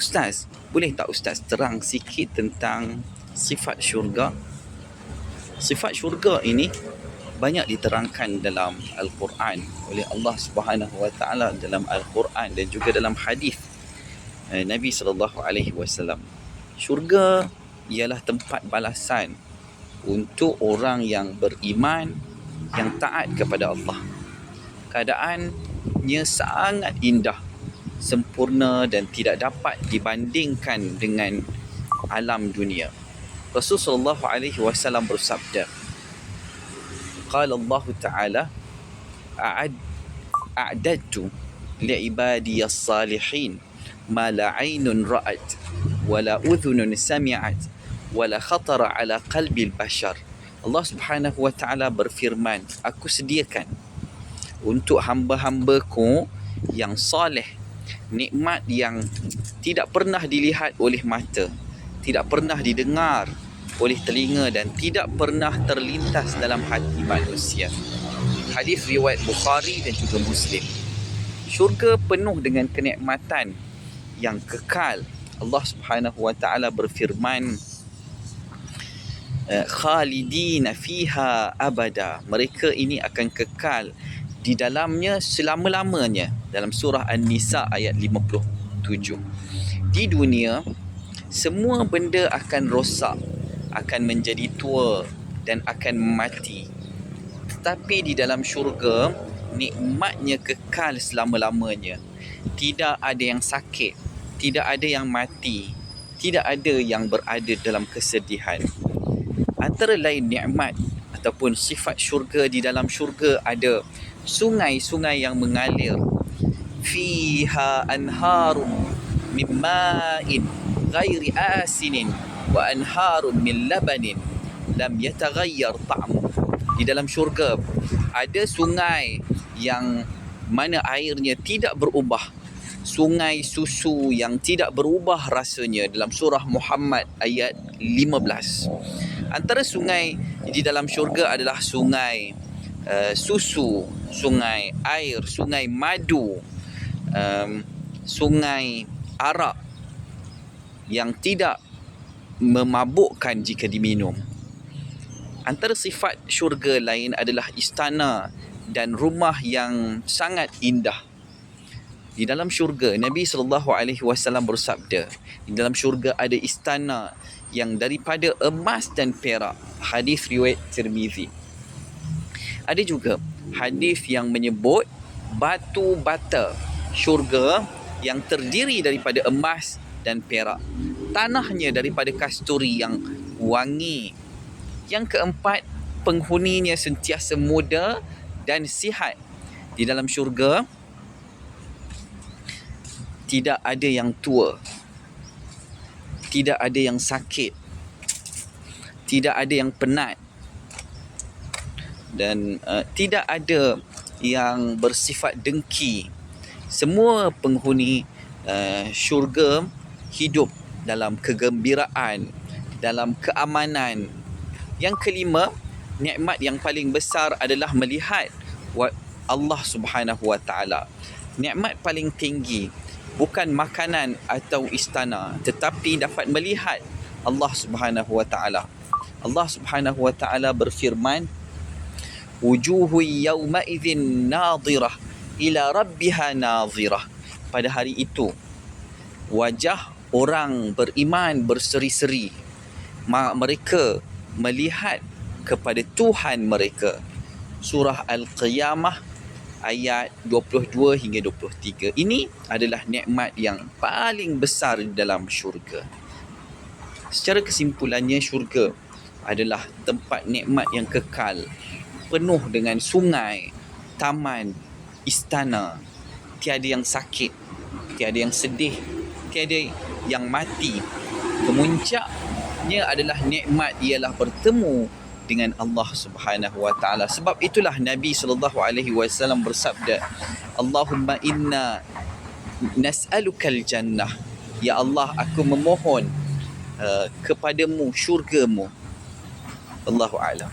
Ustaz, boleh tak Ustaz terang sikit tentang sifat syurga? Sifat syurga ini banyak diterangkan dalam Al-Quran oleh Allah Subhanahu Wa Taala dalam Al-Quran dan juga dalam hadis Nabi sallallahu alaihi wasallam. Syurga ialah tempat balasan untuk orang yang beriman, yang taat kepada Allah. Keadaannya sangat indah, sempurna dan tidak dapat dibandingkan dengan alam dunia. Rasulullah sallallahu alaihi wasallam bersabda, qala Allah Ta'ala, a'dadtu li'ibadiyas salihin ma la 'ainun ra'at wa la udhunun sami'at wa la khatara 'ala qalbil bashar. Allah Subhanahu wa Ta'ala berfirman, aku sediakan untuk hamba-hambaku yang soleh nikmat yang tidak pernah dilihat oleh mata, tidak pernah didengar oleh telinga dan tidak pernah terlintas dalam hati manusia. Hadis riwayat Bukhari dan juga Muslim. Syurga penuh dengan kenikmatan yang kekal. Allah Subhanahu wa Ta'ala berfirman, khalidina fiha abada. Mereka ini akan kekal di dalamnya selama-lamanya, dalam surah An-Nisa ayat 57. Di dunia semua benda akan rosak, akan menjadi tua dan akan mati. Tetapi di dalam syurga nikmatnya kekal selama-lamanya. Tidak ada yang sakit, tidak ada yang mati, tidak ada yang berada dalam kesedihan. Antara lain nikmat ataupun sifat syurga, di dalam syurga ada sungai-sungai yang mengalir. Fiha anharun min ma'in ghairi asinin wa anharun min labanin lam yataghayyar ta'mu. Di dalam syurga ada sungai yang mana airnya tidak berubah, sungai susu yang tidak berubah rasanya, dalam surah Muhammad ayat 15. Antara sungai di dalam syurga adalah sungai susu, sungai air, sungai madu, sungai arak yang tidak memabukkan jika diminum. Antara sifat syurga lain adalah istana dan rumah yang sangat indah. Di dalam syurga, Nabi SAW bersabda, di dalam syurga ada istana yang daripada emas dan perak. Hadis riwayat Tirmizi. Ada juga hadis yang menyebut batu bata syurga yang terdiri daripada emas dan perak. Tanahnya daripada kasturi yang wangi. Yang keempat, penghuninya sentiasa muda dan sihat. Di dalam syurga tidak ada yang tua, tidak ada yang sakit, tidak ada yang penat, dan tidak ada yang bersifat dengki. Semua penghuni syurga hidup dalam kegembiraan, dalam keamanan. Yang kelima, nikmat yang paling besar adalah melihat Allah Subhanahu wa Ta'ala. Nikmat paling tinggi bukan makanan atau istana, tetapi dapat melihat Allah Subhanahu wa Ta'ala. Allah Subhanahu wa Ta'ala berfirman, wujuhu yawma idzin nadhirah ila rabbiha nadhirah. Pada hari itu wajah orang beriman berseri-seri. Mereka melihat kepada Tuhan mereka. Surah Al-Qiyamah ayat 22 hingga 23. Ini adalah nikmat yang paling besar dalam syurga. Secara kesimpulannya, syurga adalah tempat nikmat yang kekal, penuh dengan sungai, taman, istana. Tiada yang sakit, tiada yang sedih, tiada yang mati. Kemuncaknya adalah nikmat ialah bertemu dengan Allah Subhanahu wa Ta'ala. Sebab itulah Nabi sallallahu alaihi wasallam bersabda, Allahumma inna nas'alukal jannah. Ya Allah, aku memohon kepadamu syurgamu. Allahu a'lam.